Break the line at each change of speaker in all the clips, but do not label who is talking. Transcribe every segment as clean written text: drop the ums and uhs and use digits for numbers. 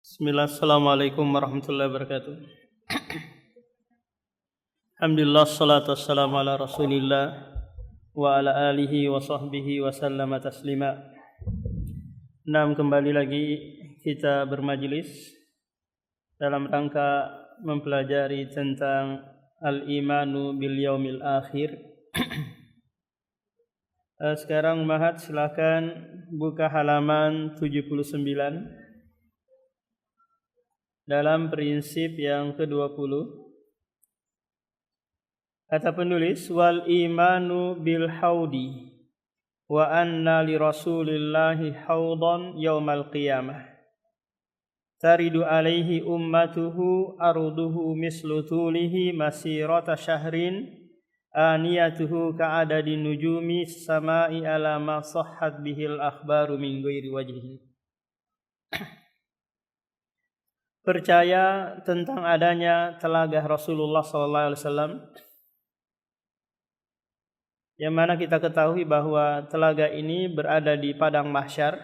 Bismillah, assalamualaikum warahmatullahi wabarakatuh. Alhamdulillah, salatu wassalamu ala rasulillah wa ala alihi wa sahbihi wa sallama taslima. Kembali lagi kita bermajlis dalam rangka mempelajari tentang al-imanu bil yaumil akhir. Sekarang Mahat silakan buka halaman 79 dalam prinsip yang ke-20. Kata penulis, wal imanu bil haudi wa anna li rasulillahi haudan yaumal qiyamah taridu alaihi ummatuhu arduhu mislu tulihi masirata syahrin aniyatuhu ka'adadi nujumi samai ala ma sahhat bihil akhbaru min ghairi wajhihi. Percaya tentang adanya telaga Rasulullah SAW, yang mana kita ketahui bahwa telaga ini berada di padang mahsyar,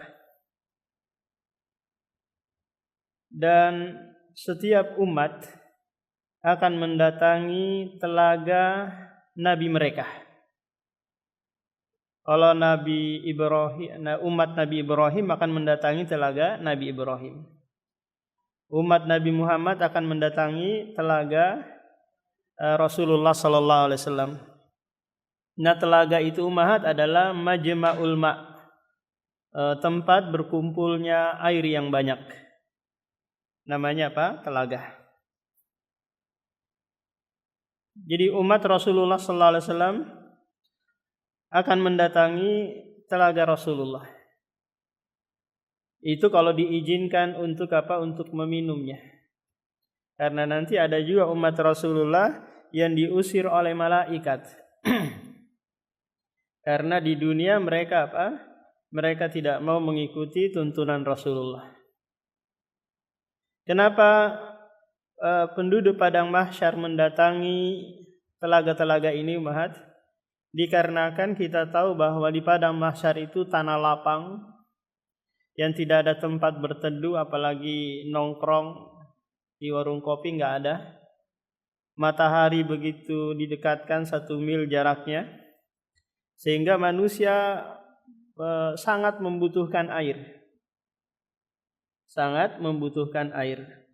dan setiap umat akan mendatangi telaga nabi mereka. Kalau umat Nabi Ibrahim akan mendatangi telaga Nabi Ibrahim. Umat Nabi Muhammad akan mendatangi telaga Rasulullah sallallahu alaihi wasallam. Nah, telaga itu Mahat adalah majma'ul ma', tempat berkumpulnya air yang banyak. Namanya apa? Telaga. Jadi umat Rasulullah sallallahu alaihi wasallam akan mendatangi telaga Rasulullah. Itu kalau diizinkan untuk apa? Untuk meminumnya. Karena nanti ada juga umat Rasulullah yang diusir oleh malaikat. Karena di dunia mereka apa? Mereka tidak mau mengikuti tuntunan Rasulullah. Kenapa penduduk padang mahsyar mendatangi telaga-telaga ini, Mahat? Dikarenakan kita tahu bahwa di padang mahsyar itu tanah lapang, yang tidak ada tempat berteduh, apalagi nongkrong di warung kopi nggak ada. Matahari begitu didekatkan 1 mil jaraknya, sehingga manusia sangat membutuhkan air. Sangat membutuhkan air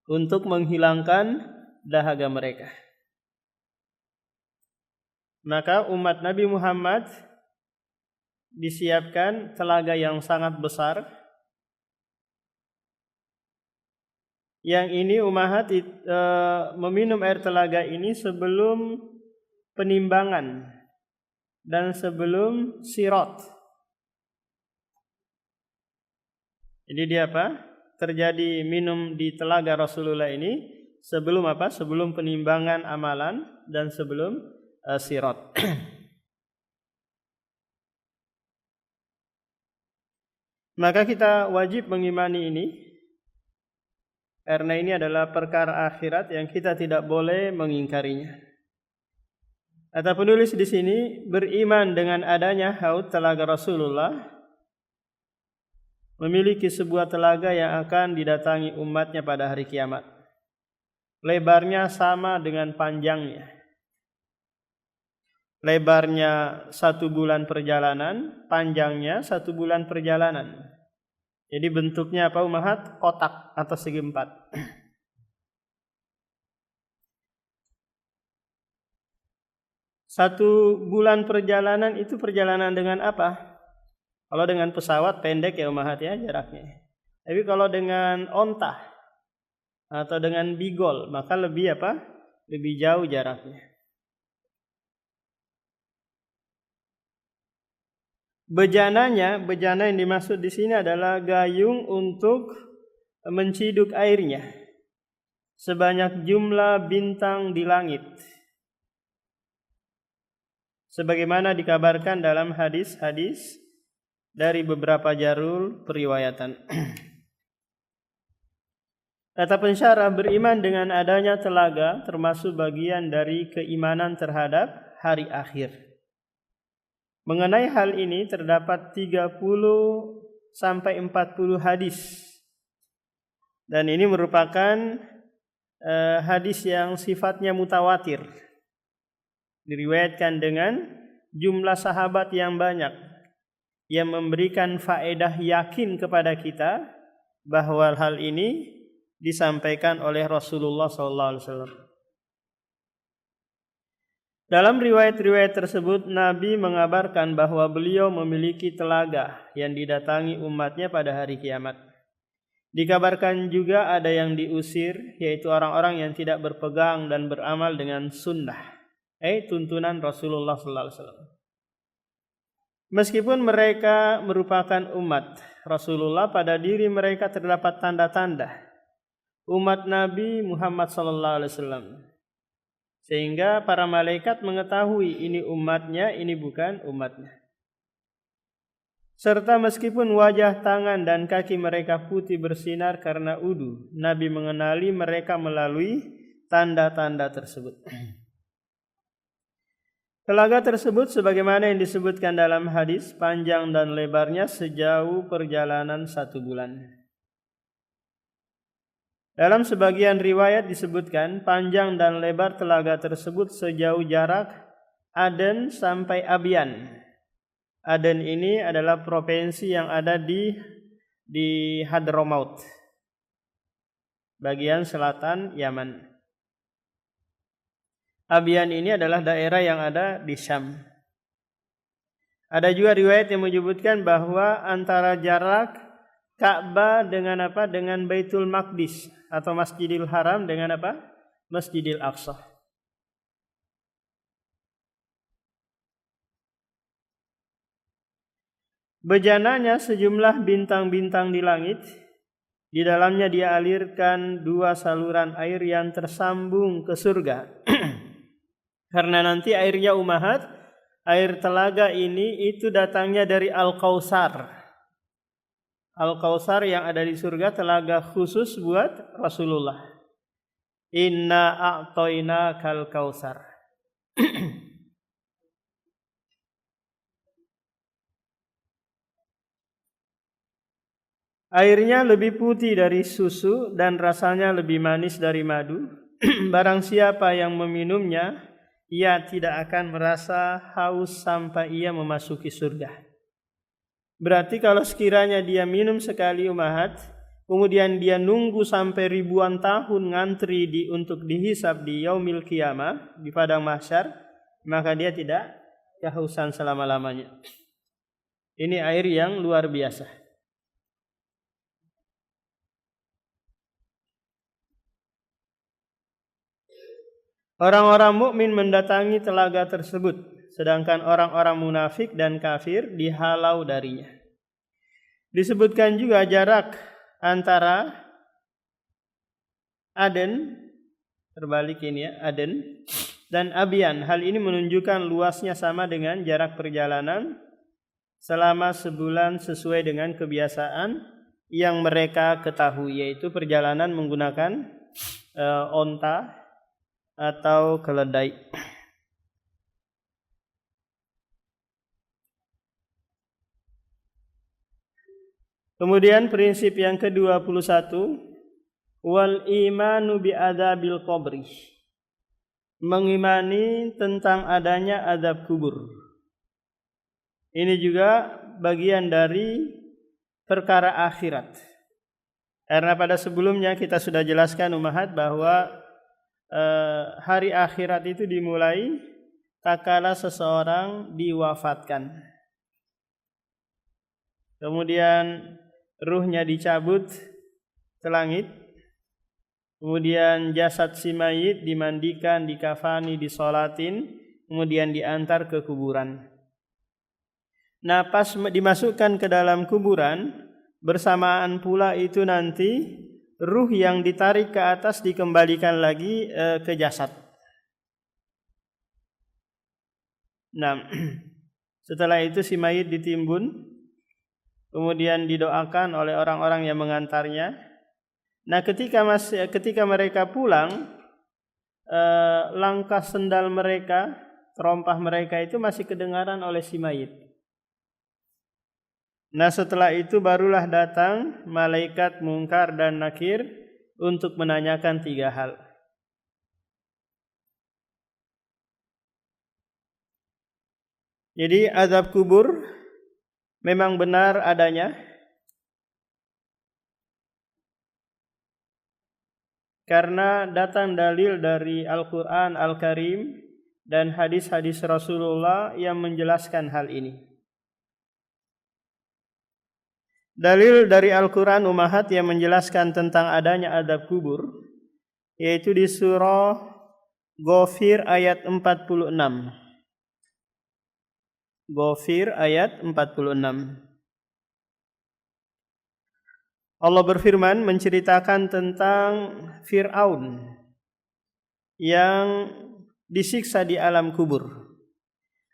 untuk menghilangkan dahaga mereka. Maka umat Nabi Muhammad disiapkan telaga yang sangat besar. Yang ini umahat meminum air telaga ini sebelum penimbangan dan sebelum sirat. Jadi dia apa? Terjadi minum di telaga Rasulullah ini sebelum apa? Sebelum penimbangan amalan dan sebelum sirat. Maka kita wajib mengimani ini, karena ini adalah perkara akhirat yang kita tidak boleh mengingkarinya. Kata penulis di sini, beriman dengan adanya haud telaga Rasulullah, memiliki sebuah telaga yang akan didatangi umatnya pada hari kiamat. Lebarnya sama dengan panjangnya. Lebarnya 1 bulan perjalanan, panjangnya 1 bulan perjalanan. Jadi bentuknya apa Mahat? Kotak atau segi 4. Satu bulan perjalanan itu perjalanan dengan apa? Kalau dengan pesawat pendek ya Mahat ya jaraknya. Tapi kalau dengan onta atau dengan bigol maka lebih apa? Lebih jauh jaraknya. Bejana yang dimaksud di sini adalah gayung untuk menciduk airnya sebanyak jumlah bintang di langit. Sebagaimana dikabarkan dalam hadis-hadis dari beberapa jalur periwayatan. Kata pensyarah, beriman dengan adanya telaga termasuk bagian dari keimanan terhadap hari akhir. Mengenai hal ini terdapat 30 sampai 40 hadis Dan ini merupakan hadis yang sifatnya mutawatir. Diriwayatkan dengan jumlah sahabat yang banyak yang memberikan faedah yakin kepada kita bahwa hal ini disampaikan oleh Rasulullah SAW. Dalam riwayat-riwayat tersebut, Nabi mengabarkan bahwa beliau memiliki telaga yang didatangi umatnya pada hari kiamat. Dikabarkan juga ada yang diusir, yaitu orang-orang yang tidak berpegang dan beramal dengan sunnah, tuntunan Rasulullah SAW. Meskipun mereka merupakan umat Rasulullah, pada diri mereka terdapat tanda-tanda umat Nabi Muhammad SAW. Sehingga para malaikat mengetahui ini umatnya, ini bukan umatnya. Serta meskipun wajah, tangan, dan kaki mereka putih bersinar karena wudu, Nabi mengenali mereka melalui tanda-tanda tersebut. Telaga tersebut sebagaimana yang disebutkan dalam hadis, panjang dan lebarnya sejauh perjalanan 1 bulan. Dalam sebagian riwayat disebutkan panjang dan lebar telaga tersebut sejauh jarak Aden sampai Abyan. Aden ini adalah provinsi yang ada di Hadramaut, bagian selatan Yaman. Abyan ini adalah daerah yang ada di Syam. Ada juga riwayat yang menyebutkan bahwa antara jarak Ka'bah dengan apa? Dengan Baitul Maqdis atau Masjidil Haram dengan apa? Masjidil Aqsa. Bejananya sejumlah bintang-bintang di langit. Di dalamnya dia alirkan 2 saluran air yang tersambung ke surga. Karena nanti airnya umahat, air telaga ini itu datangnya dari Al-Kautsar. Al-Kautsar yang ada di surga, telaga khusus buat Rasulullah. Inna a'toina kal kautsar. Airnya lebih putih dari susu dan rasanya lebih manis dari madu. Barang siapa yang meminumnya, ia tidak akan merasa haus sampai ia memasuki surga. Berarti kalau sekiranya dia minum sekali umahat, kemudian dia nunggu sampai ribuan tahun ngantri untuk dihisab di yaumil qiyamah, di padang mahsyar, maka dia tidak kehausan selama-lamanya. Ini air yang luar biasa. Orang-orang mukmin mendatangi telaga tersebut, sedangkan orang-orang munafik dan kafir dihalau darinya. Disebutkan juga jarak antara Aden, terbalik ini ya, Aden, dan Abyan. Hal ini menunjukkan luasnya sama dengan jarak perjalanan selama sebulan sesuai dengan kebiasaan yang mereka ketahui, yaitu perjalanan menggunakan onta atau keledai. Kemudian prinsip yang ke-21, wal imanu bi adzabil qabri. Mengimani tentang adanya azab kubur. Ini juga bagian dari perkara akhirat. Karena pada sebelumnya kita sudah jelaskan umahat bahwa hari akhirat itu dimulai tatkala seseorang diwafatkan. Kemudian ruhnya dicabut ke langit. Kemudian jasad si mayit dimandikan, dikafani, disolatin, kemudian diantar ke kuburan. Nah, pas dimasukkan ke dalam kuburan, bersamaan pula itu nanti ruh yang ditarik ke atas dikembalikan lagi ke jasad. Nah, setelah itu si mayit ditimbun, kemudian didoakan oleh orang-orang yang mengantarnya. Nah, ketika mereka pulang, langkah sendal mereka, terompah mereka itu masih kedengaran oleh si mayit. Nah, setelah itu barulah datang malaikat Munkar dan Nakir untuk menanyakan 3 hal. Jadi azab kubur memang benar adanya, karena datang dalil dari Al-Quran Al-Karim dan hadis-hadis Rasulullah yang menjelaskan hal ini. Dalil dari Al-Quran Ummahat yang menjelaskan tentang adanya azab kubur yaitu di surah Ghafir ayat 46. Ghafir ayat 46. Allah berfirman menceritakan tentang Fir'aun yang disiksa di alam kubur.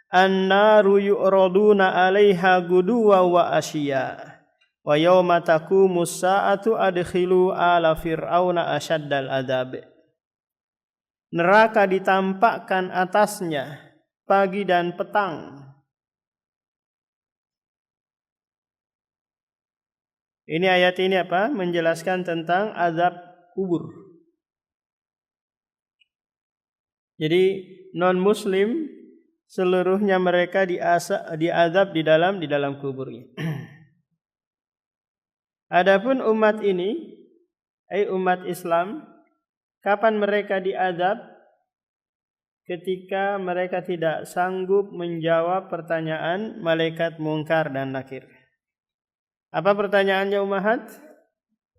An-naru yu'raduna 'alaiha guduwa wa ashiya wa yauma taqumus sa'atu adkhilu ala fir'auna asyaddal adzab. Neraka ditampakkan atasnya pagi dan petang. Ini ayat ini apa? Menjelaskan tentang azab kubur. Jadi non-muslim seluruhnya mereka diazab di dalam kuburnya. Adapun umat ini, umat Islam, kapan mereka diazab? Ketika mereka tidak sanggup menjawab pertanyaan malaikat Munkar dan Nakir. Apa pertanyaannya Ummahat?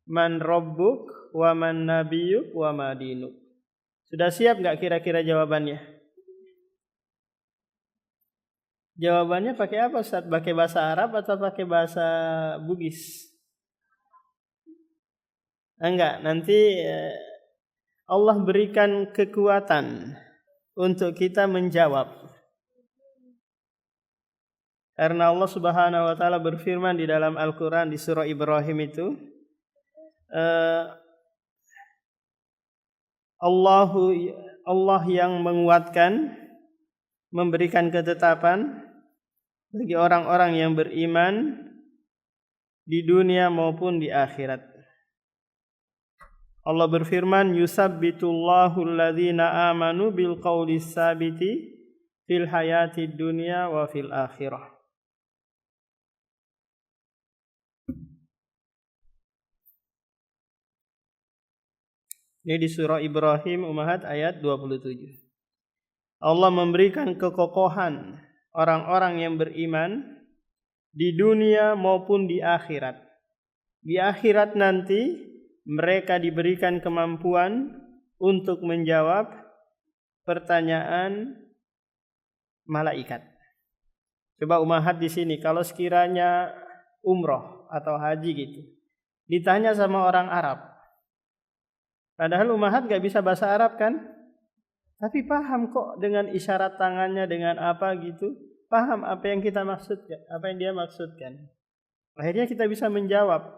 Man rabbuk wa man nabiyuk wa ma dinuk. Sudah siap enggak kira-kira jawabannya? Jawabannya pakai apa Ustaz? Pakai bahasa Arab atau pakai bahasa Bugis? Enggak, nanti Allah berikan kekuatan untuk kita menjawab. Karena Allah Subhanahu wa taala berfirman di dalam Al-Qur'an di surah Ibrahim itu, Allah yang menguatkan, memberikan ketetapan bagi orang-orang yang beriman di dunia maupun di akhirat. Allah berfirman, yusabbitullahu alladhina amanu bil qawlis sabiti fil hayatid dunya wa fil akhirah. Ini di surah Ibrahim Ummahat ayat 27. Allah memberikan kekokohan orang-orang yang beriman di dunia maupun di akhirat. Di akhirat nanti mereka diberikan kemampuan untuk menjawab pertanyaan malaikat. Coba Ummahat di sini, kalau sekiranya umroh atau haji gitu, ditanya sama orang Arab. Padahal Ummahat gak bisa bahasa Arab kan? Tapi paham kok dengan isyarat tangannya, dengan apa gitu. Paham apa yang kita maksudkan, apa yang dia maksudkan. Akhirnya kita bisa menjawab.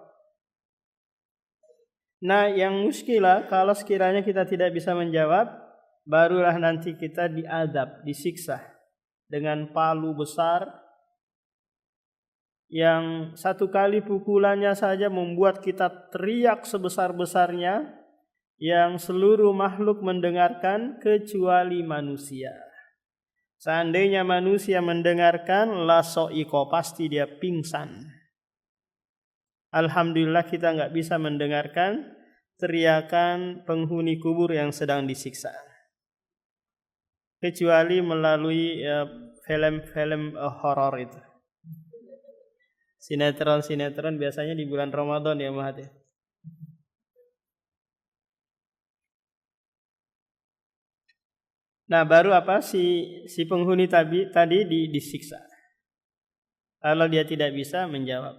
Nah, yang muskilah kalau sekiranya kita tidak bisa menjawab, barulah nanti kita diazab, disiksa dengan palu besar yang satu kali pukulannya saja membuat kita teriak sebesar-besarnya, yang seluruh makhluk mendengarkan kecuali manusia. Seandainya manusia mendengarkan, la so'iko, pasti dia pingsan. Alhamdulillah kita enggak bisa mendengarkan teriakan penghuni kubur yang sedang disiksa. Kecuali melalui film-film horor itu. Sinetron-sinetron biasanya di bulan Ramadan ya Ummahat ya. Nah, baru apa si penghuni tadi disiksa. Kalau dia tidak bisa menjawab.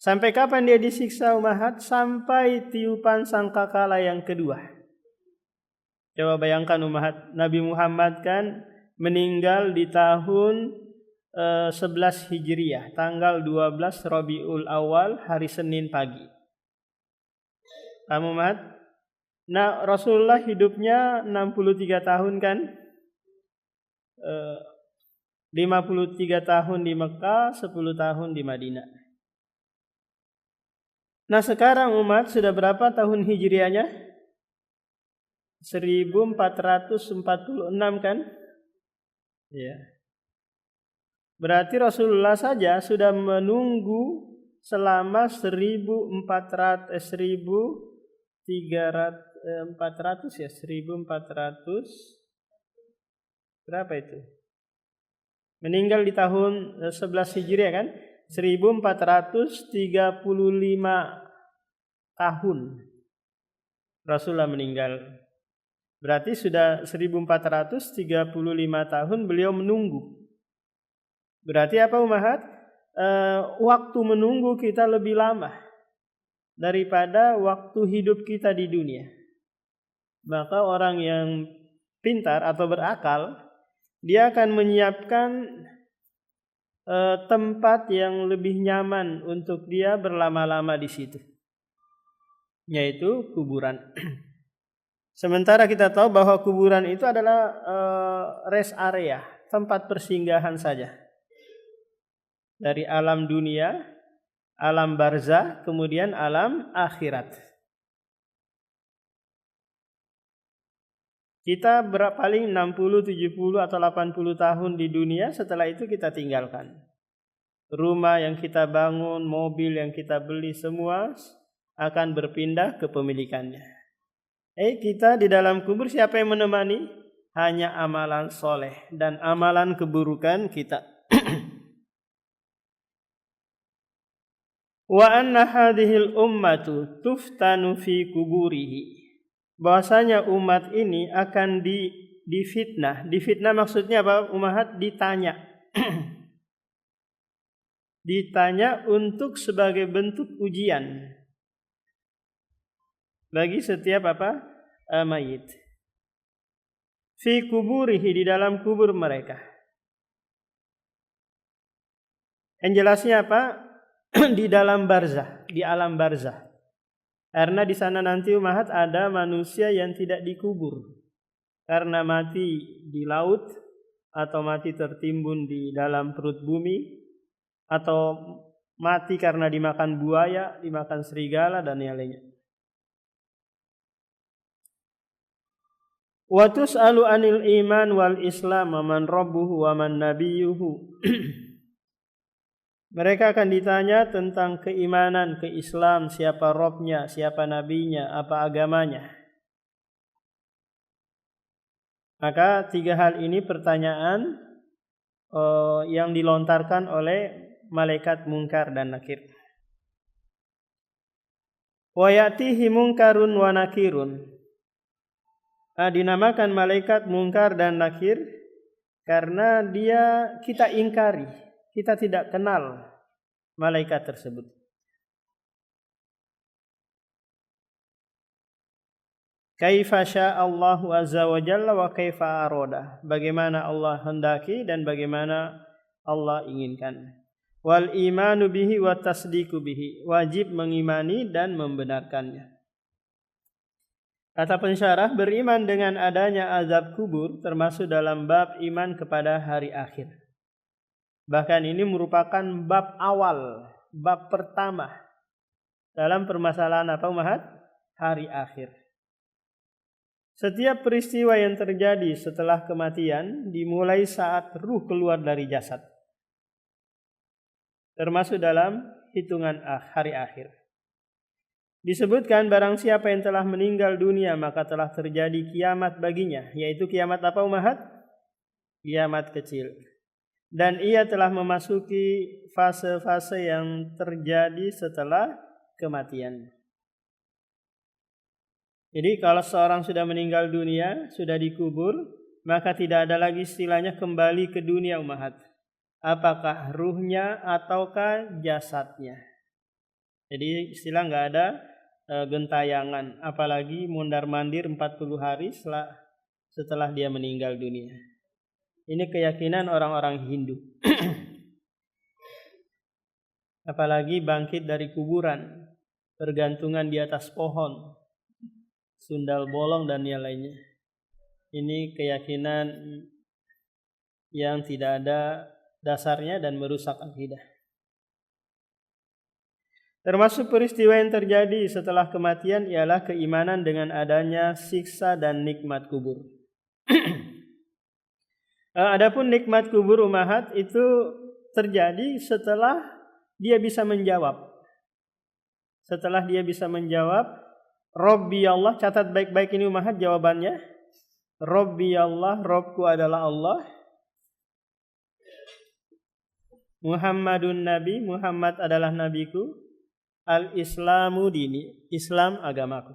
Sampai kapan dia disiksa Ummahat? Sampai tiupan sangkakala yang kedua. Coba bayangkan Ummahat, Nabi Muhammad kan meninggal di tahun 11 Hijriah, tanggal 12 Rabiul Awal, hari Senin pagi. Paham Ummahat? Nah, Rasulullah hidupnya 63 tahun kan? 53 tahun di Mekah, 10 tahun di Madinah. Nah sekarang umat sudah berapa tahun hijriahnya? 1446 kan? Ya. Berarti Rasulullah saja sudah menunggu selama 1400 ya, 1400 berapa itu? Meninggal di tahun 11 Hijriah kan? 1435 tahun Rasulullah meninggal. Berarti sudah 1435 tahun beliau menunggu. Berarti apa umahat? Waktu menunggu kita lebih lama daripada waktu hidup kita di dunia. Maka orang yang pintar atau berakal, dia akan menyiapkan tempat yang lebih nyaman untuk dia berlama-lama di situ, yaitu kuburan. Sementara kita tahu bahwa kuburan itu adalah rest area, tempat persinggahan saja. Dari alam dunia, alam barzah, kemudian alam akhirat. Kita paling 60, 70 atau 80 tahun di dunia, setelah itu kita tinggalkan. Rumah yang kita bangun, mobil yang kita beli, semua akan berpindah ke pemilikannya. Kita di dalam kubur siapa yang menemani? Hanya amalan soleh dan amalan keburukan kita. Wa anna hadhil ummatu tuftanu fi kuburihi. Bahwasanya umat ini akan difitnah. Difitnah maksudnya apa? Umat ditanya. Ditanya untuk sebagai bentuk ujian bagi setiap apa? Mayit. Fi kuburihi, di dalam kubur mereka. Yang jelasnya apa? Di dalam barzah, di alam barzah. Karena di sana nanti umat ada manusia yang tidak dikubur karena mati di laut atau mati tertimbun di dalam perut bumi atau mati karena dimakan buaya, dimakan serigala dan yang lainnya. Wa tus'alu 'anil iman wal islam man rabbuhu wa man nabiyuhu. Mereka akan ditanya tentang keimanan, keislam, siapa Robnya, siapa nabinya, apa agamanya. Maka 3 hal ini pertanyaan yang dilontarkan oleh malaikat Munkar dan Nakir. Wa ya'tihi munkarun wa nakirun. Dinamakan malaikat Munkar dan Nakir karena kita ingkari. Kita tidak kenal malaikat tersebut. Kaifa sya'allahu azza wa jalla wa kaifa arada. Bagaimana Allah hendaki dan bagaimana Allah inginkan. Wal imanu bihi wa tasdiqu bihi. Wajib mengimani dan membenarkannya. Kata pensyarah, beriman dengan adanya azab kubur termasuk dalam bab iman kepada hari akhir. Bahkan ini merupakan bab awal, bab pertama dalam permasalahan apa umat? Hari akhir. Setiap peristiwa yang terjadi setelah kematian dimulai saat ruh keluar dari jasad. Termasuk dalam hitungan hari akhir. Disebutkan barang siapa yang telah meninggal dunia maka telah terjadi kiamat baginya. Yaitu kiamat apa umat? Kiamat kecil. Dan ia telah memasuki fase-fase yang terjadi setelah kematian. Jadi kalau seorang sudah meninggal dunia, sudah dikubur, maka tidak ada lagi istilahnya kembali ke dunia umat. Apakah ruhnya ataukah jasadnya. Jadi istilah nggak ada gentayangan, apalagi mondar-mandir 40 hari setelah dia meninggal dunia. Ini keyakinan orang-orang Hindu. Apalagi bangkit dari kuburan, bergantungan di atas pohon, sundal bolong dan yang lainnya. Ini keyakinan yang tidak ada dasarnya dan merusak akidah. Termasuk peristiwa yang terjadi setelah kematian ialah keimanan dengan adanya siksa dan nikmat kubur. Adapun nikmat kubur ummahat itu terjadi setelah dia bisa menjawab. Setelah dia bisa menjawab, Rabbi Allah, catat baik-baik ini ummahat jawabannya. Rabbi Allah, Robku adalah Allah. Muhammadun Nabi, Muhammad adalah nabiku. Al-Islamu dini, Islam agamaku.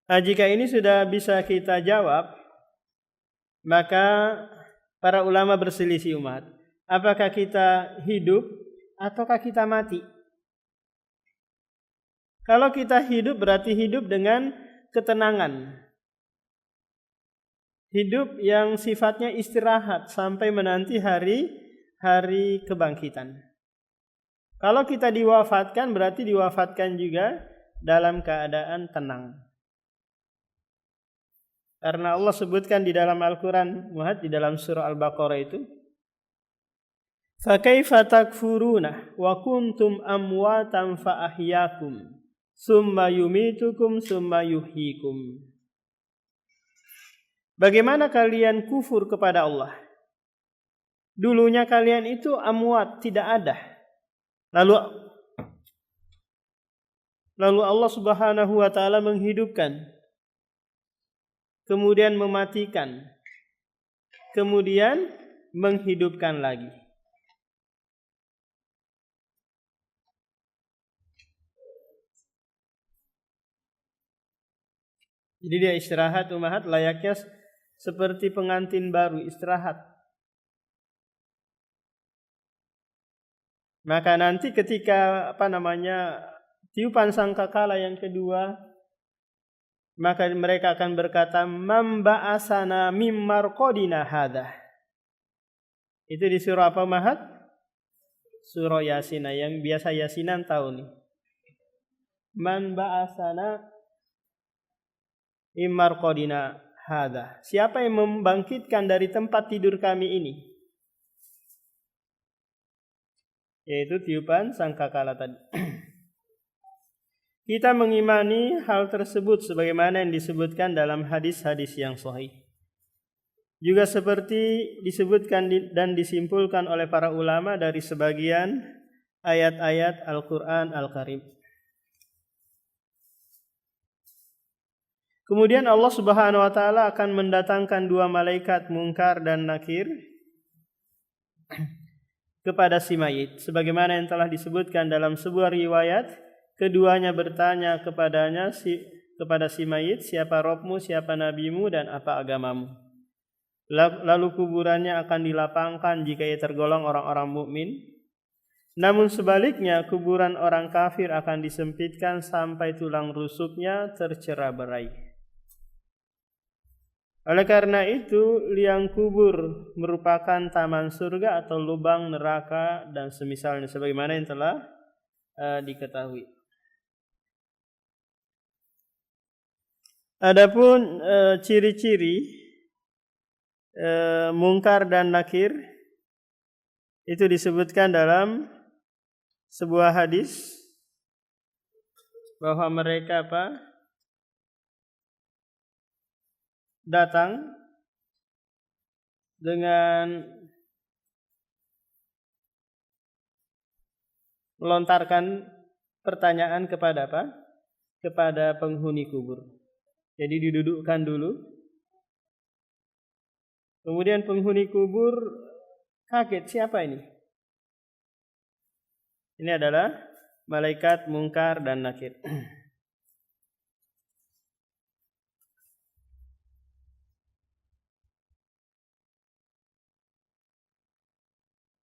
Nah, jika ini sudah bisa kita jawab, maka para ulama berselisih umat. Apakah kita hidup ataukah kita mati? Kalau kita hidup berarti hidup dengan ketenangan. Hidup yang sifatnya istirahat sampai menanti hari kebangkitan. Kalau kita diwafatkan berarti diwafatkan juga dalam keadaan tenang. Karena Allah sebutkan di dalam Al-Quran, di dalam surah Al-Baqarah itu, فَكَيْفَ تَكْفُرُونَ وَكُنْتُمْ أَمْوَاتًا فَأَحْيَاكُمْ ثُمَّ يُمِيتُكُمْ ثُمَّ يُحْيِيكُمْ. Bagaimana kalian kufur kepada Allah? Dulunya kalian itu amwat, tidak ada. Lalu Allah Subhanahu wa taala menghidupkan, kemudian mematikan, kemudian menghidupkan lagi. Jadi dia istirahat ummahat layaknya seperti pengantin baru istirahat. Maka nanti ketika tiupan sangkakala yang kedua, maka mereka akan berkata, "Man ba'asana mim marqadina hadza." Itu di surah apa ummahat? Surah Yasin, yang biasa Yasinan tahu nih. Man ba'asana mim marqadina hadza. Siapa yang membangkitkan dari tempat tidur kami ini? Yaitu tiupan sangkakala tadi. Kita mengimani hal tersebut sebagaimana yang disebutkan dalam hadis-hadis yang sahih. Juga seperti disebutkan dan disimpulkan oleh para ulama dari sebagian ayat-ayat Al-Quran Al-Karim. Kemudian Allah Subhanahu wa taala akan mendatangkan dua malaikat Munkar dan Nakir kepada si mayit, sebagaimana yang telah disebutkan dalam sebuah riwayat, keduanya bertanya kepada si mayit, siapa Robmu, siapa nabimu, dan apa agamamu. Lalu kuburannya akan dilapangkan jika ia tergolong orang-orang mukmin. Namun sebaliknya kuburan orang kafir akan disempitkan sampai tulang rusuknya tercerai-berai. Oleh karena itu, liang kubur merupakan taman surga atau lubang neraka dan semisalnya, sebagaimana yang telah diketahui. Adapun ciri-ciri Munkar dan Nakir itu disebutkan dalam sebuah hadis bahwa mereka datang dengan melontarkan pertanyaan kepada penghuni kubur. Jadi didudukkan dulu. Kemudian penghuni kubur kaget, siapa ini? Ini adalah malaikat Munkar dan Nakir.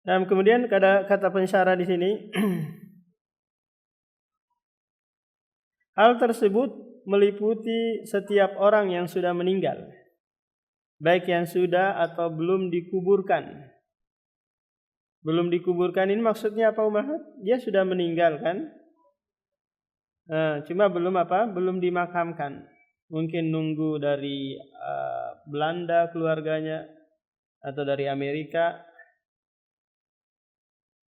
Dan kemudian kata pensyarah di sini, hal tersebut meliputi setiap orang yang sudah meninggal, baik yang sudah atau belum dikuburkan. Belum dikuburkan ini maksudnya apa ummahat? Dia sudah meninggal kan? Cuma belum dimakamkan. Mungkin nunggu dari Belanda keluarganya atau dari Amerika.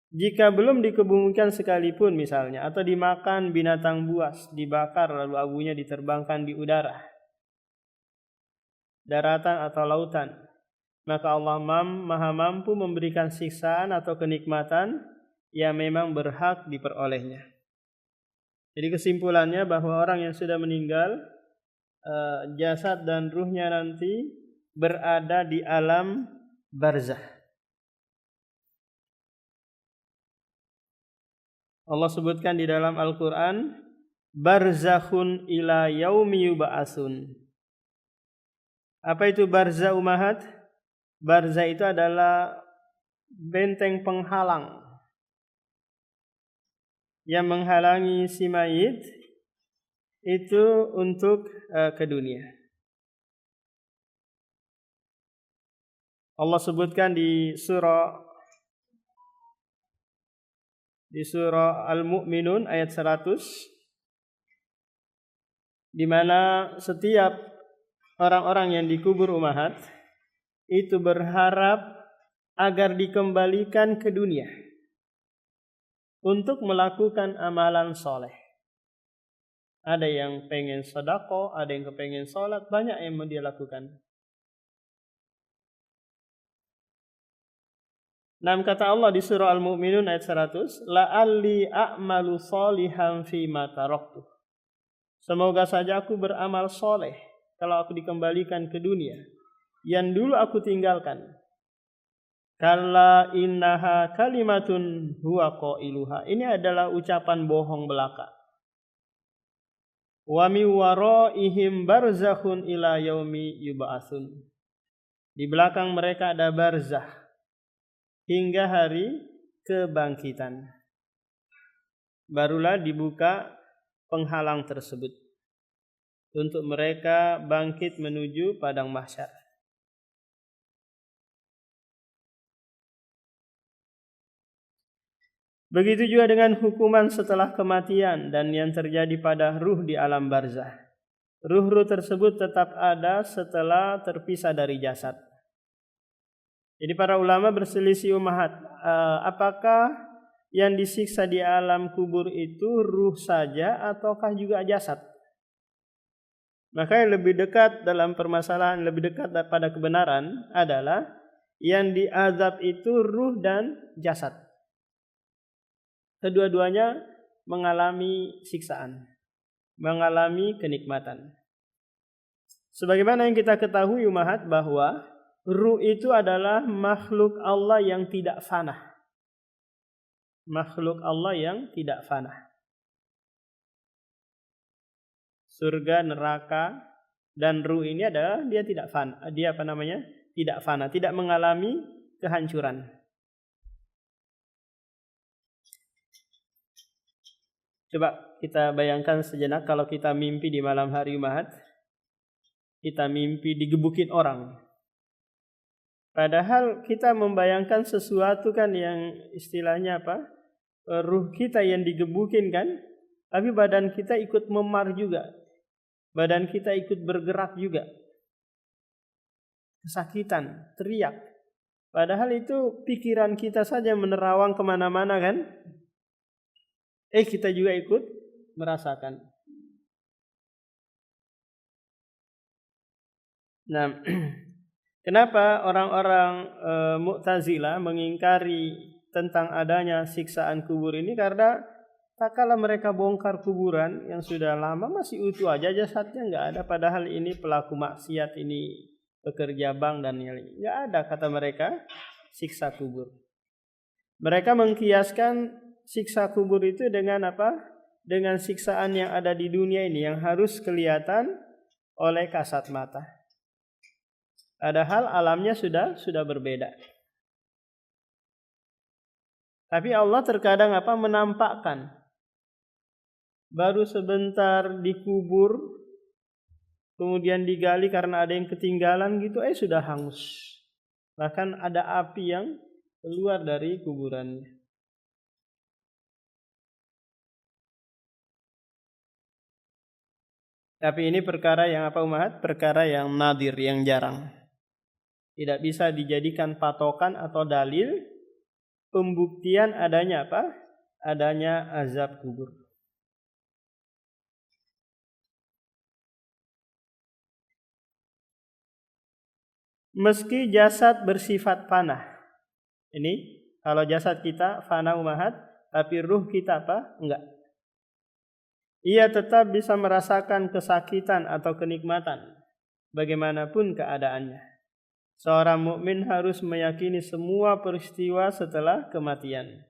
Jika belum dikebumikan sekalipun misalnya, atau dimakan binatang buas, dibakar lalu abunya diterbangkan di udara, daratan atau lautan, maka Allah maha mampu memberikan siksaan atau kenikmatan yang memang berhak diperolehnya. Jadi kesimpulannya bahwa orang yang sudah meninggal, jasad dan ruhnya nanti berada di alam barzah. Allah sebutkan di dalam Al-Quran, barzakhun ila yaumi yub'atsun. Apa itu barzah umahat? Barzah itu adalah benteng penghalang yang menghalangi si mayit itu untuk ke dunia. Allah sebutkan di surah Al-Mu'minun ayat 100, di mana setiap orang-orang yang dikubur umahat itu berharap agar dikembalikan ke dunia untuk melakukan amalan soleh. Ada yang pengen sedekah, ada yang kepengen sholat, banyak yang mau dia lakukan. Nah, kata Allah di surah Al-Mu'minun ayat 100, la'alli a'malu sholihan fima taraktu. Semoga saja aku beramal soleh kalau aku dikembalikan ke dunia yang dulu aku tinggalkan. Kalla innaha kalimatun huwa qailuha. Ini adalah ucapan bohong belaka. Wa mi waraihim barzakhun ila yaumi yub'atsun. Di belakang mereka ada barzah hingga hari kebangkitan. Barulah dibuka penghalang tersebut untuk mereka bangkit menuju padang mahsyar. Begitu juga dengan hukuman setelah kematian dan yang terjadi pada ruh di alam barzah. Ruh-ruh tersebut tetap ada setelah terpisah dari jasad. Jadi para ulama berselisih umahat, apakah yang disiksa di alam kubur itu ruh saja ataukah juga jasad? Maka yang lebih dekat dalam permasalahan, lebih dekat pada kebenaran adalah yang diazab itu ruh dan jasad. Kedua-duanya mengalami siksaan, mengalami kenikmatan. Sebagaimana yang kita ketahui umahat bahwa ruh itu adalah makhluk Allah yang tidak fana. Makhluk Allah yang tidak fana. Surga, neraka, dan ruh ini adalah dia tidak fana. Dia tidak fana, tidak mengalami kehancuran. Coba kita bayangkan sejenak kalau kita mimpi di malam hari umahat, kita mimpi digebukin orang. Padahal kita membayangkan sesuatu kan yang istilahnya apa? Ruh kita yang digebukin kan, tapi badan kita ikut memar juga. Badan kita ikut bergerak juga. Kesakitan, teriak. Padahal itu pikiran kita saja menerawang kemana-mana kan. Kita juga ikut merasakan. Nah, kenapa orang-orang Mu'tazilah mengingkari tentang adanya siksaan kubur ini? Karena tak kala mereka bongkar kuburan yang sudah lama masih utuh aja jasadnya, nggak ada. Padahal ini pelaku maksiat, ini pekerja bank dan yang lain. Nggak ada kata mereka siksa kubur. Mereka mengkiaskan siksa kubur itu dengan apa? Dengan siksaan yang ada di dunia ini yang harus kelihatan oleh kasat mata. Padahal alamnya sudah berbeda. Tapi Allah terkadang menampakkan. Baru sebentar dikubur, kemudian digali karena ada yang ketinggalan gitu, sudah hangus. Bahkan ada api yang keluar dari kuburannya. Tapi ini perkara yang umahat? Perkara yang nadir, yang jarang. Tidak bisa dijadikan patokan atau dalil pembuktian adanya apa? Adanya azab kubur. Meski jasad bersifat fana. Ini kalau jasad kita fana umahat, tapi ruh kita apa? Enggak. Ia tetap bisa merasakan kesakitan atau kenikmatan bagaimanapun keadaannya. Seorang mukmin harus meyakini semua peristiwa setelah kematian,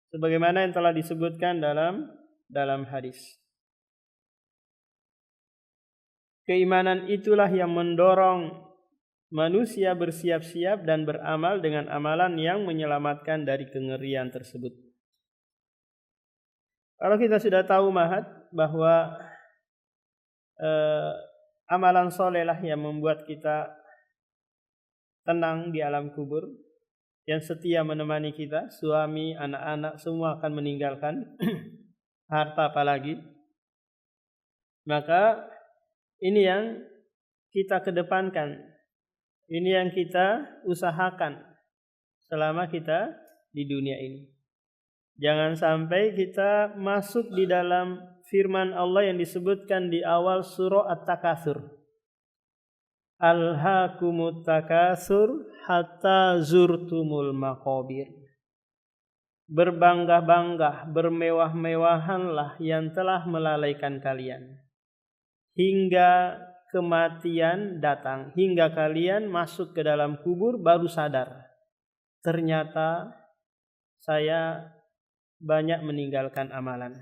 sebagaimana yang telah disebutkan dalam hadis. Keimanan itulah yang mendorong manusia bersiap-siap dan beramal dengan amalan yang menyelamatkan dari kengerian tersebut. Kalau kita sudah tahu mahat bahwa amalan soleh lah yang membuat kita tenang di alam kubur, yang setia menemani kita, suami, anak-anak semua akan meninggalkan, harta apalagi. Maka ini yang kita kedepankan, ini yang kita usahakan selama kita di dunia ini. Jangan sampai kita masuk di dalam firman Allah yang disebutkan di awal surah At-Takatsur. Alhaakumut takatsur hatta zurtumul maqabir. Berbangga-bangga, bermewah-mewahanlah yang telah melalaikan kalian hingga kematian datang, hingga kalian masuk ke dalam kubur baru sadar, ternyata saya banyak meninggalkan amalan.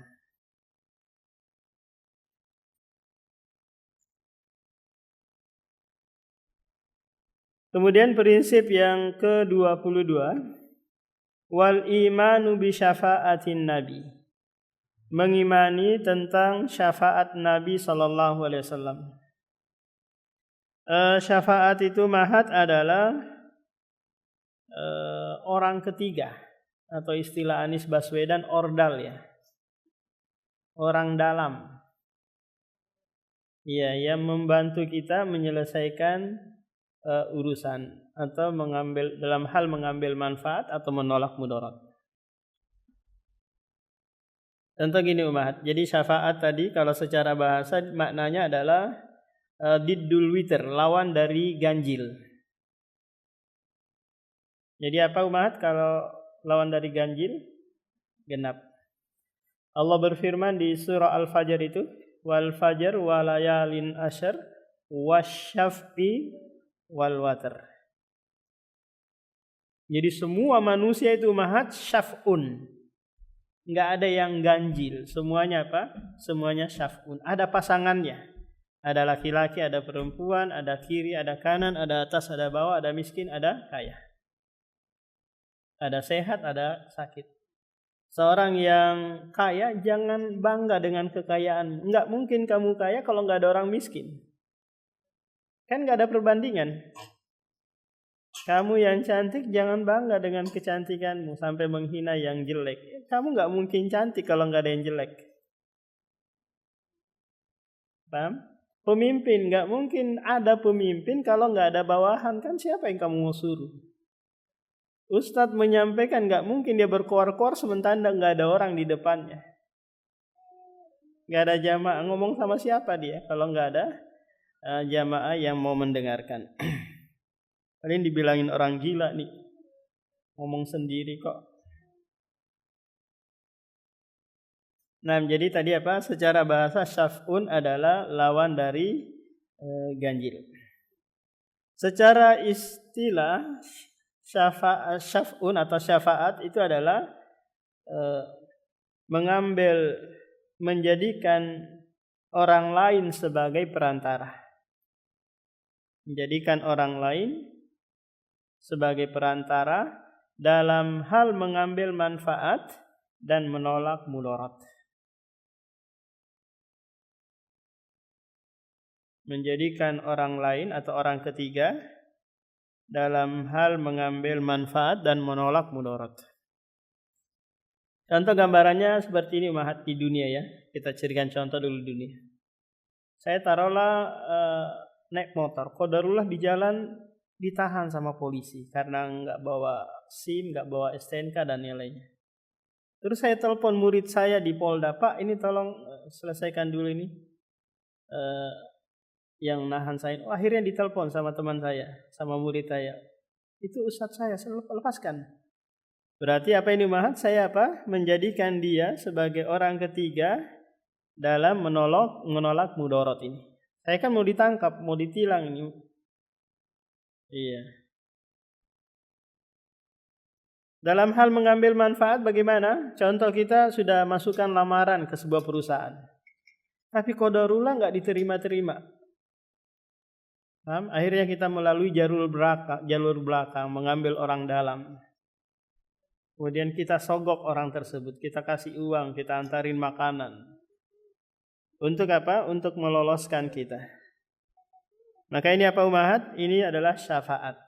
Kemudian prinsip yang ke-22, wal imanu bi syafaatin nabi. Mengimani tentang syafaat Nabi sallallahu alaihi wasallam. Syafaat itu mahat adalah orang ketiga, atau istilah Anies Baswedan ordal ya. Orang dalam. Ya, yang membantu kita menyelesaikan urusan atau dalam hal mengambil manfaat atau menolak mudarat. Contoh gini umat. Jadi syafaat tadi kalau secara bahasa maknanya adalah diddul witr, lawan dari ganjil. Jadi apa umat kalau lawan dari ganjil? Genap. Allah berfirman di surah Al-Fajr itu, wal fajr wa layalin asyr wasyaf'i wal watr. Jadi semua manusia itu mahat syaf'un. Enggak ada yang ganjil, semuanya apa? Semuanya syaf'un. Ada pasangannya. Ada laki-laki, ada perempuan, ada kiri, ada kanan, ada atas, ada bawah, ada miskin, ada kaya. Ada sehat, ada sakit. Seorang yang kaya jangan bangga dengan kekayaan. Enggak mungkin kamu kaya kalau enggak ada orang miskin. Kan enggak ada perbandingan. Kamu yang cantik jangan bangga dengan kecantikanmu sampai menghina yang jelek. Kamu enggak mungkin cantik kalau enggak ada yang jelek. Paham? Pemimpin enggak mungkin ada pemimpin kalau enggak ada bawahan. Kan siapa yang kamu mau suruh? Ustadz menyampaikan gak mungkin dia berkoar-koar sementara gak ada orang di depannya. Gak ada jamaah, ngomong sama siapa dia kalau gak ada jamaah yang mau mendengarkan. Kalian dibilangin orang gila nih, ngomong sendiri kok. Nah jadi tadi apa? Secara bahasa syaf'un adalah lawan dari ganjil. Secara istilah syaf'un atau syafaat itu adalah menjadikan orang lain sebagai perantara. Menjadikan orang lain sebagai perantara dalam hal mengambil manfaat dan menolak mudarat. Menjadikan orang lain atau orang ketiga dalam hal mengambil manfaat dan menolak mudarat. Contoh gambarannya seperti ini umat di dunia ya. Kita cirikan contoh dulu dunia. Saya taruhlah naik motor, qadarullah di jalan ditahan sama polisi karena nggak bawa SIM, nggak bawa STNK dan yang lainnya. Terus saya telepon murid saya di Polda, Pak ini tolong selesaikan dulu ini yang nahan saya. Oh, akhirnya ditelepon sama teman saya, sama murid saya. Itu ustadz saya lepaskan. Berarti apa ini Mahat? Saya menjadikan dia sebagai orang ketiga dalam menolak mudorot ini. Saya kan mau ditangkap, mau ditilang ini. Iya. Dalam hal mengambil manfaat bagaimana? Contoh kita sudah masukkan lamaran ke sebuah perusahaan. Tapi qadarullah nggak diterima-terima. Akhirnya kita melalui jalur belakang mengambil orang dalam. Kemudian kita sogok orang tersebut, kita kasih uang, kita antarin makanan. Untuk apa? Untuk meloloskan kita. Maka ini apa umahat? Ini adalah syafaat.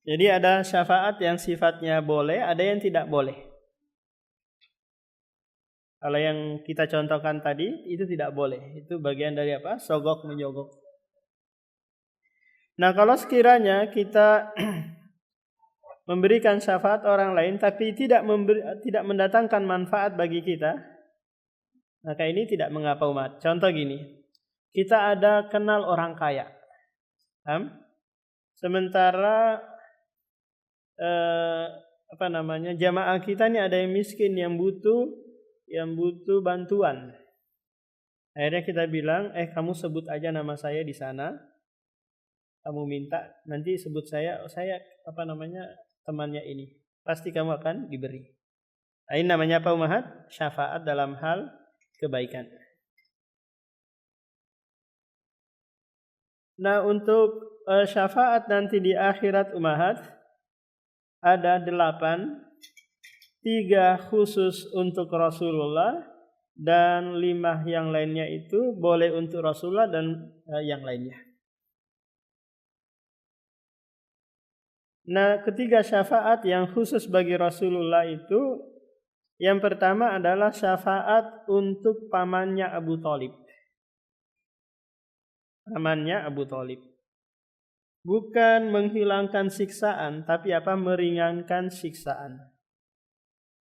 Jadi ada syafaat yang sifatnya boleh, ada yang tidak boleh. Kalau yang kita contohkan tadi, itu tidak boleh. Itu bagian dari apa? Sogok menyogok. Nah kalau sekiranya kita memberikan syafaat orang lain tapi tidak mendatangkan manfaat bagi kita, maka ini tidak mengapa umat. Contoh gini, kita ada kenal orang kaya, sementara jamaah kita ini ada yang miskin yang butuh bantuan. Akhirnya kita bilang, kamu sebut aja nama saya di sana, kamu minta nanti sebut saya temannya ini, pasti kamu akan diberi. Nah, ini namanya apa umahat? Syafaat dalam hal kebaikan. Nah untuk syafaat nanti di akhirat umahat ada 8, 3 khusus untuk Rasulullah dan 5 yang lainnya itu boleh untuk Rasulullah dan yang lainnya. Nah, ketiga syafaat yang khusus bagi Rasulullah itu, yang pertama adalah syafaat untuk pamannya Abu Thalib. Pamannya Abu Thalib. Bukan menghilangkan siksaan, tapi meringankan siksaan.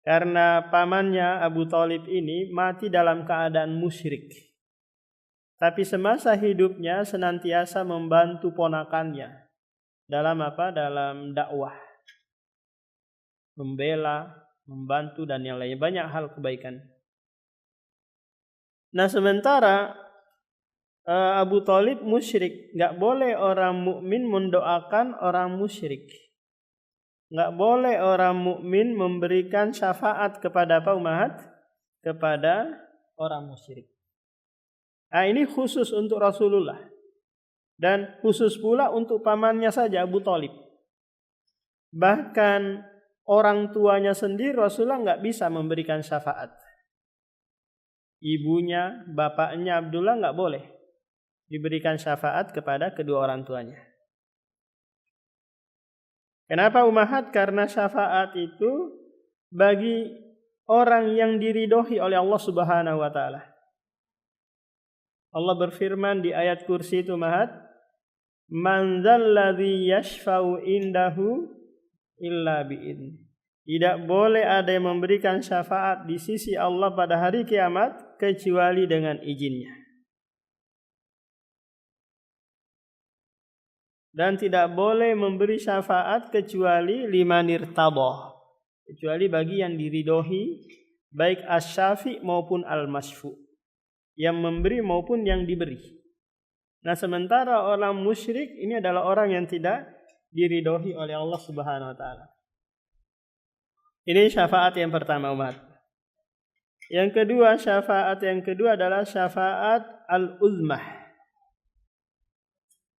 Karena pamannya Abu Thalib ini mati dalam keadaan musyrik. Tapi semasa hidupnya senantiasa membantu ponakannya. Dalam dalam dakwah, membela, membantu dan yang lainnya, banyak hal kebaikan. Nah sementara Abu Thalib musyrik, nggak boleh orang mukmin mendoakan orang musyrik, nggak boleh orang mukmin memberikan syafaat kepada umahat, kepada orang musyrik. Nah ini khusus untuk Rasulullah. Dan khusus pula untuk pamannya saja Abu Thalib. Bahkan orang tuanya sendiri Rasulullah nggak bisa memberikan syafaat. Ibunya, bapaknya Abdullah nggak boleh diberikan syafaat kepada kedua orang tuanya. Kenapa umahat? Karena syafaat itu bagi orang yang diridhoi oleh Allah Subhanahu wa taala. Allah berfirman di ayat kursi itu umahat, man dzalladzi yashfa'u indahu illa bi'idzni. Tidak boleh ada yang memberikan syafaat di sisi Allah pada hari kiamat kecuali dengan izinnya. Dan tidak boleh memberi syafaat kecuali liman irtadha, kecuali bagi yang diridhoi, baik asy-syafi' maupun al-masyfu', yang memberi maupun yang diberi. Nah sementara orang musyrik ini adalah orang yang tidak diridhoi oleh Allah Subhanahu wa taala. Ini syafaat yang pertama umat. Yang kedua, syafaat yang kedua adalah syafaat al-uzmah.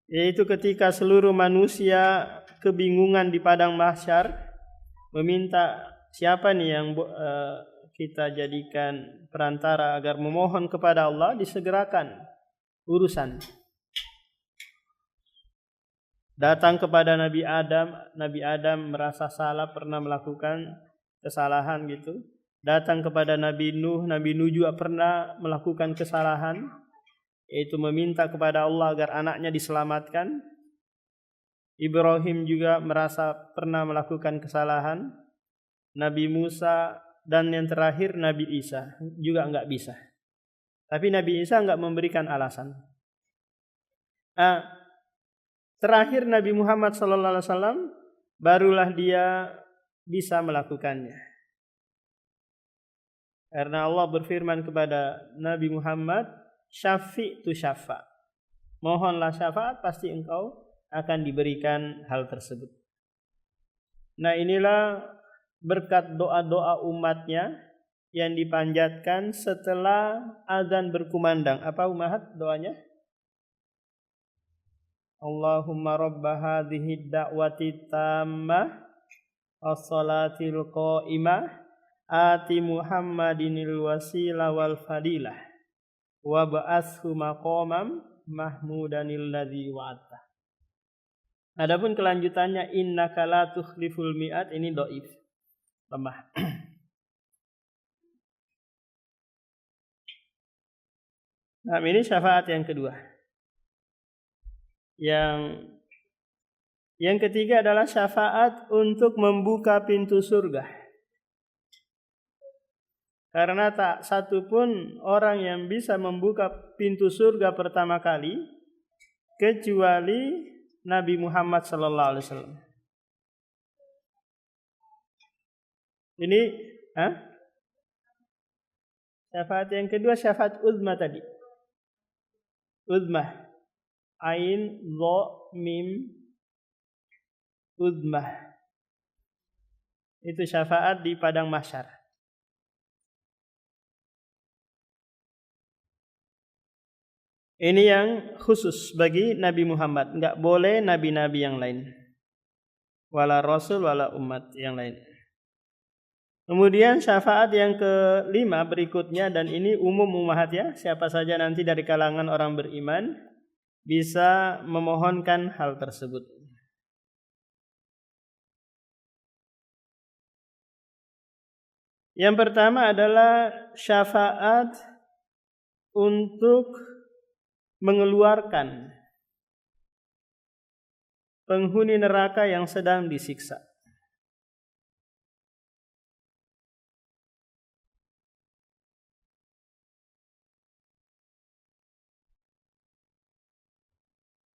Yaitu ketika seluruh manusia kebingungan di padang mahsyar, meminta siapa nih yang kita jadikan perantara agar memohon kepada Allah, disegerakan urusan. Datang kepada Nabi Adam merasa salah, pernah melakukan kesalahan gitu. Datang kepada Nabi Nuh juga pernah melakukan kesalahan. yaitu meminta kepada Allah agar anaknya diselamatkan. Ibrahim juga merasa pernah melakukan kesalahan. Nabi Musa dan yang terakhir Nabi Isa juga enggak bisa. Tapi Nabi Isa enggak memberikan alasan. Terakhir Nabi Muhammad SAW barulah dia bisa melakukannya. Karena Allah berfirman kepada Nabi Muhammad, syafi'tu syafa'. Mohonlah syafaat, pasti engkau akan diberikan hal tersebut. Nah, inilah berkat doa-doa umatnya yang dipanjatkan setelah azan berkumandang. Apa umat doanya? Allahumma rabba hadhihi da'wati tammah was-salatil qa'imah ati Muhammadinil wasila wal fadilah wa ba'ashu maqamam mahmudanil ladzi wa'ata. Adapun kelanjutannya innaka la tukhliful mi'at, ini dhaif, lemah. Nah, ini syafaat yang kedua. Yang ketiga adalah syafaat untuk membuka pintu surga. Karena tak satu pun orang yang bisa membuka pintu surga pertama kali kecuali Nabi Muhammad SAW. Ini syafaat yang kedua, syafaat uzma tadi. Uzmah, ain, dha, mim, uzmah. Itu syafaat di padang mahsyar. Ini yang khusus bagi Nabi Muhammad, enggak boleh nabi-nabi yang lain. Wala rasul wala umat yang lain. Kemudian syafaat yang kelima berikutnya, dan ini umum umahat ya, siapa saja nanti dari kalangan orang beriman bisa memohonkan hal tersebut. Yang pertama adalah syafaat untuk mengeluarkan penghuni neraka yang sedang disiksa.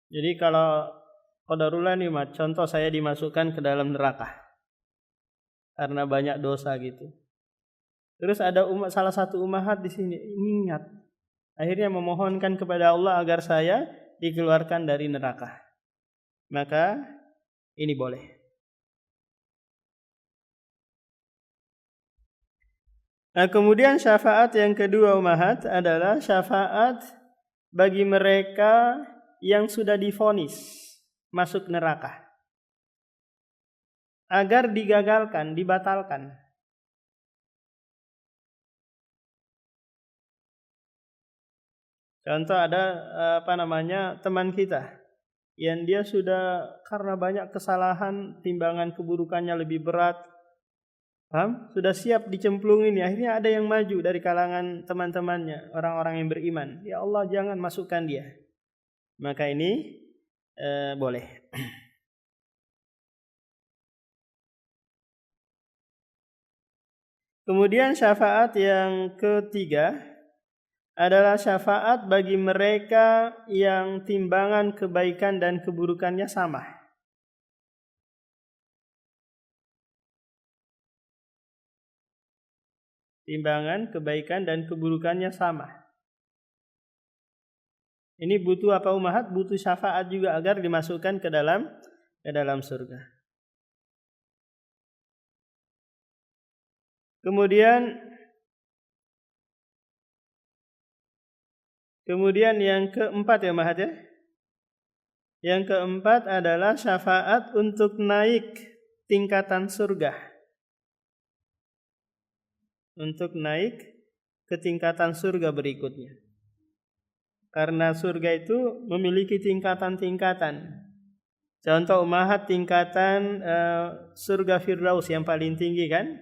Jadi kalau qadarullah nih, contoh saya dimasukkan ke dalam neraka karena banyak dosa gitu. Terus ada salah satu umahat di sini ingat, akhirnya memohonkan kepada Allah agar saya dikeluarkan dari neraka. Maka ini boleh. Nah, kemudian syafaat yang kedua umahat adalah syafaat bagi mereka yang sudah divonis masuk neraka agar digagalkan, dibatalkan. Contoh ada teman kita yang dia sudah karena banyak kesalahan, timbangan keburukannya lebih berat, sudah siap dicemplungin, akhirnya ada yang maju dari kalangan teman-temannya, orang-orang yang beriman. Ya Allah, jangan masukkan dia. Maka ini boleh. Kemudian syafaat yang ketiga adalah syafaat bagi mereka yang timbangan kebaikan dan keburukannya sama. Timbangan kebaikan dan keburukannya sama. Ini butuh apa umahat? Butuh syafaat juga agar dimasukkan ke dalam surga. Kemudian yang keempat ya umahat ya. Yang keempat adalah syafaat untuk naik tingkatan surga. Untuk naik ke tingkatan surga berikutnya. Karena surga itu memiliki tingkatan-tingkatan. Contoh umahat tingkatan surga Firdaus yang paling tinggi kan.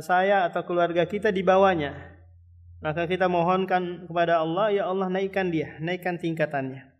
Saya atau keluarga kita di bawahnya. Maka kita mohonkan kepada Allah, ya Allah naikkan dia, naikkan tingkatannya.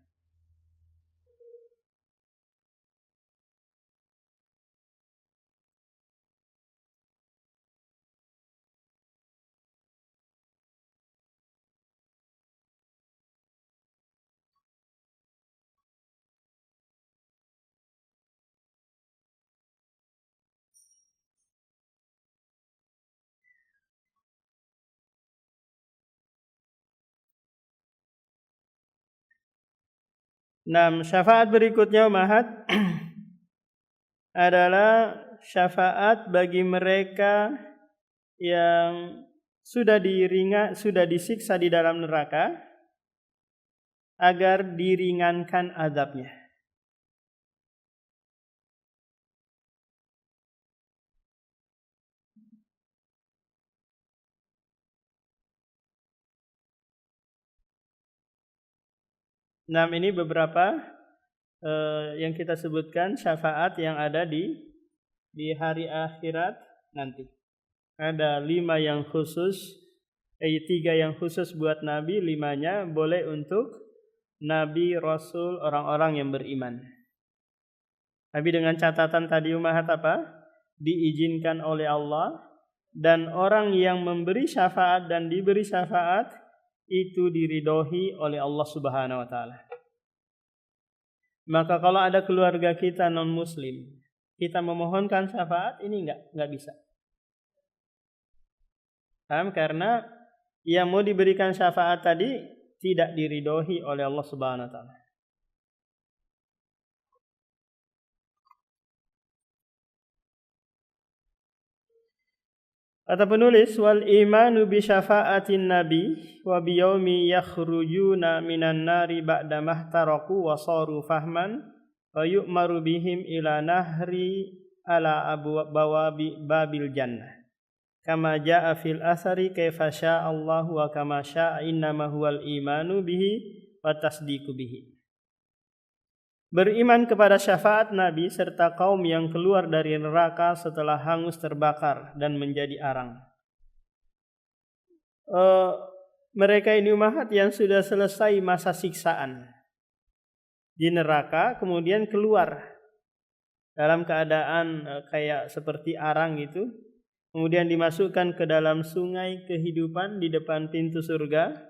Nah, syafaat berikutnya Mahat adalah syafaat bagi mereka yang sudah disiksa di dalam neraka agar diringankan azabnya. Nah, ini beberapa yang kita sebutkan syafaat yang ada di hari akhirat nanti. Ada 5 yang khusus, 3 yang khusus buat Nabi, 5-nya boleh untuk Nabi, Rasul, orang-orang yang beriman. Tapi dengan catatan tadi Umahat apa? Diizinkan oleh Allah, dan orang yang memberi syafaat dan diberi syafaat itu diridhoi oleh Allah Subhanahu wa taala. Maka kalau ada keluarga kita non muslim, kita memohonkan syafaat, ini enggak bisa. Paham? Karena yang mau diberikan syafaat tadi tidak diridhoi oleh Allah Subhanahu wa taala. Kata penulis, wal imanu bi syafaatin nabi wa bi yaumi yakhrujuna minan nari ba'da mahtaraku wa saru fahman wa yu'maru bihim ila nahri ala bawabi babil jannah kama jaa fil asari kaifa syaa Allah wa kama syaa innama huwal imanu bihi wa tasdiqu bihi. Beriman kepada syafaat Nabi serta kaum yang keluar dari neraka setelah hangus terbakar dan menjadi arang. Mereka ini umat yang sudah selesai masa siksaan di neraka, kemudian keluar dalam keadaan kayak seperti arang gitu, kemudian dimasukkan ke dalam sungai kehidupan di depan pintu surga,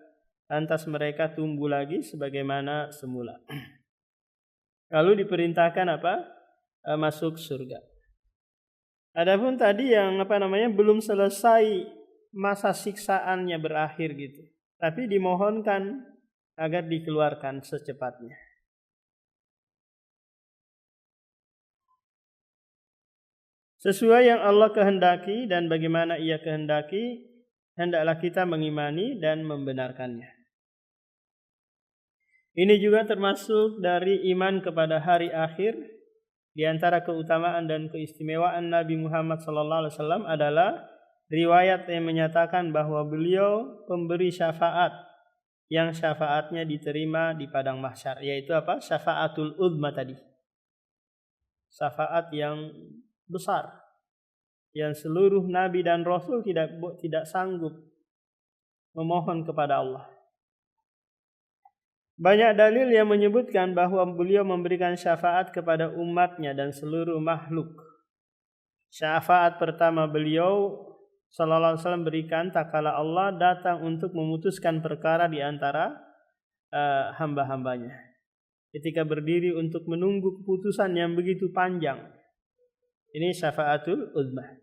lantas mereka tumbuh lagi sebagaimana semula. Lalu diperintahkan apa? Masuk surga. Adapun tadi yang belum selesai masa siksaannya berakhir gitu, tapi dimohonkan agar dikeluarkan secepatnya. Sesuai yang Allah kehendaki dan bagaimana Ia kehendaki, hendaklah kita mengimani dan membenarkannya. Ini juga termasuk dari iman kepada hari akhir. Di antara keutamaan dan keistimewaan Nabi Muhammad SAW adalah riwayat yang menyatakan bahwa beliau pemberi syafaat yang syafaatnya diterima di padang mahsyar, yaitu apa? Syafaatul uzma tadi. Syafaat yang besar yang seluruh nabi dan rasul tidak sanggup memohon kepada Allah. Banyak dalil yang menyebutkan bahwa beliau memberikan syafaat kepada umatnya dan seluruh makhluk. Syafaat pertama beliau sallallahu alaihi wasallam berikan tatkala Allah datang untuk memutuskan perkara di antara hamba-hambanya. Ketika berdiri untuk menunggu keputusan yang begitu panjang. Ini syafaatul uzmah.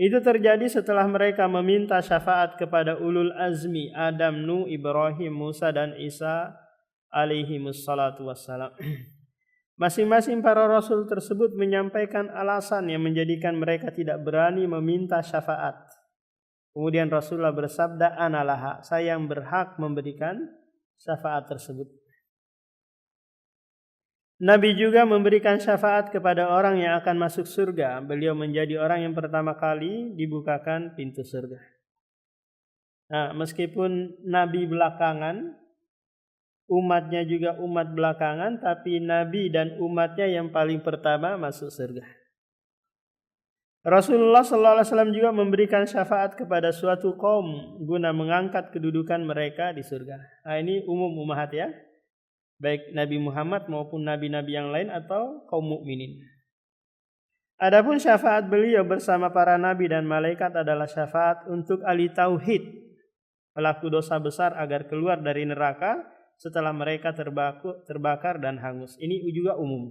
Itu terjadi setelah mereka meminta syafaat kepada ulul azmi Adam, Nuh, Ibrahim, Musa dan Isa alaihimussalatu wassalam. Masing-masing para rasul tersebut menyampaikan alasan yang menjadikan mereka tidak berani meminta syafaat. Kemudian Rasulullah bersabda, "Analaha, saya yang berhak memberikan syafaat tersebut." Nabi juga memberikan syafaat kepada orang yang akan masuk surga. Beliau menjadi orang yang pertama kali dibukakan pintu surga. Nah, meskipun Nabi belakangan, umatnya juga umat belakangan, tapi Nabi dan umatnya yang paling pertama masuk surga. Rasulullah SAW juga memberikan syafaat kepada suatu kaum guna mengangkat kedudukan mereka di surga. Nah, ini umum umahat ya, baik Nabi Muhammad maupun nabi-nabi yang lain atau kaum mukminin. Adapun syafaat beliau bersama para nabi dan malaikat adalah syafaat untuk ahli tauhid, pelaku dosa besar agar keluar dari neraka setelah mereka terbakar dan hangus. Ini juga umum.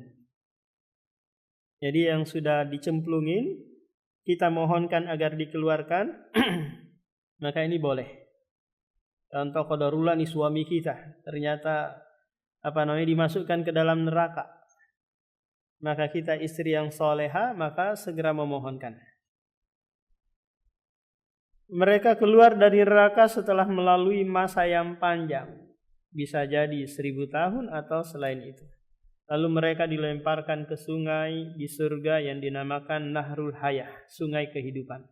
Jadi yang sudah dicemplungin kita mohonkan agar dikeluarkan, maka ini boleh. Contoh qadarullah nih suami kita ternyata dimasukkan ke dalam neraka. Maka kita istri yang soleha, maka segera memohonkan. Mereka keluar dari neraka setelah melalui masa yang panjang. Bisa jadi 1000 tahun atau selain itu. Lalu mereka dilemparkan ke sungai di surga yang dinamakan Nahrul Hayah, sungai kehidupan.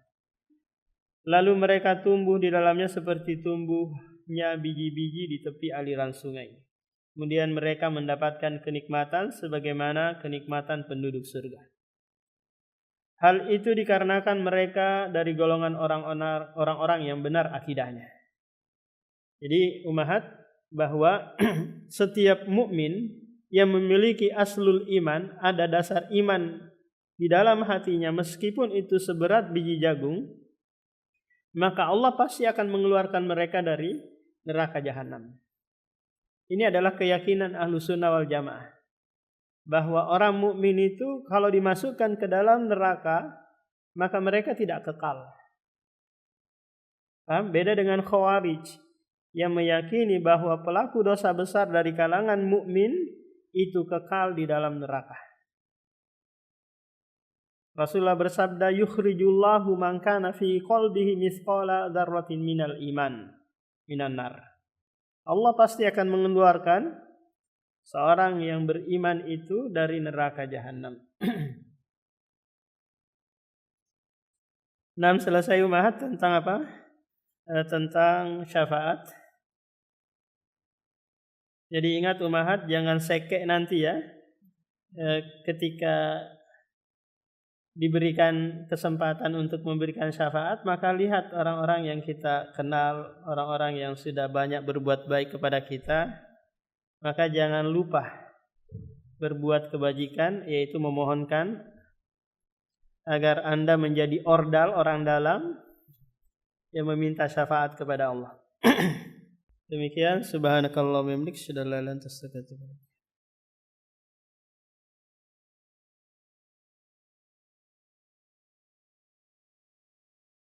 Lalu mereka tumbuh di dalamnya seperti tumbuhnya biji-biji di tepi aliran sungai. Kemudian mereka mendapatkan kenikmatan sebagaimana kenikmatan penduduk surga. Hal itu dikarenakan mereka dari golongan orang-orang yang benar akidahnya. Jadi umahat bahwa setiap mukmin yang memiliki aslul iman, ada dasar iman di dalam hatinya meskipun itu seberat biji jagung, maka Allah pasti akan mengeluarkan mereka dari neraka jahanam. Ini adalah keyakinan Ahlussunnah wal Jamaah, bahwa orang mukmin itu kalau dimasukkan ke dalam neraka maka mereka tidak kekal. Beda dengan Khawarij yang meyakini bahwa pelaku dosa besar dari kalangan mukmin itu kekal di dalam neraka. Rasulullah bersabda, yukhrijullahu man kana fi qalbihi mithqala dzarratin minal iman minan nar. Allah pasti akan mengeluarkan seorang yang beriman itu dari neraka jahanam. Selesai umahat tentang apa? Tentang syafaat. Jadi ingat umahat, jangan sekek nanti ya. Ketika diberikan kesempatan untuk memberikan syafaat, maka lihat orang-orang yang kita kenal, orang-orang yang sudah banyak berbuat baik kepada kita, maka jangan lupa berbuat kebajikan, yaitu memohonkan agar Anda menjadi ordal, orang dalam yang meminta syafaat kepada Allah. Demikian, subhanakallahumma wa bihamdika, asyhadu an la ilaha illa anta, astaghfiruka wa atubu ilaik.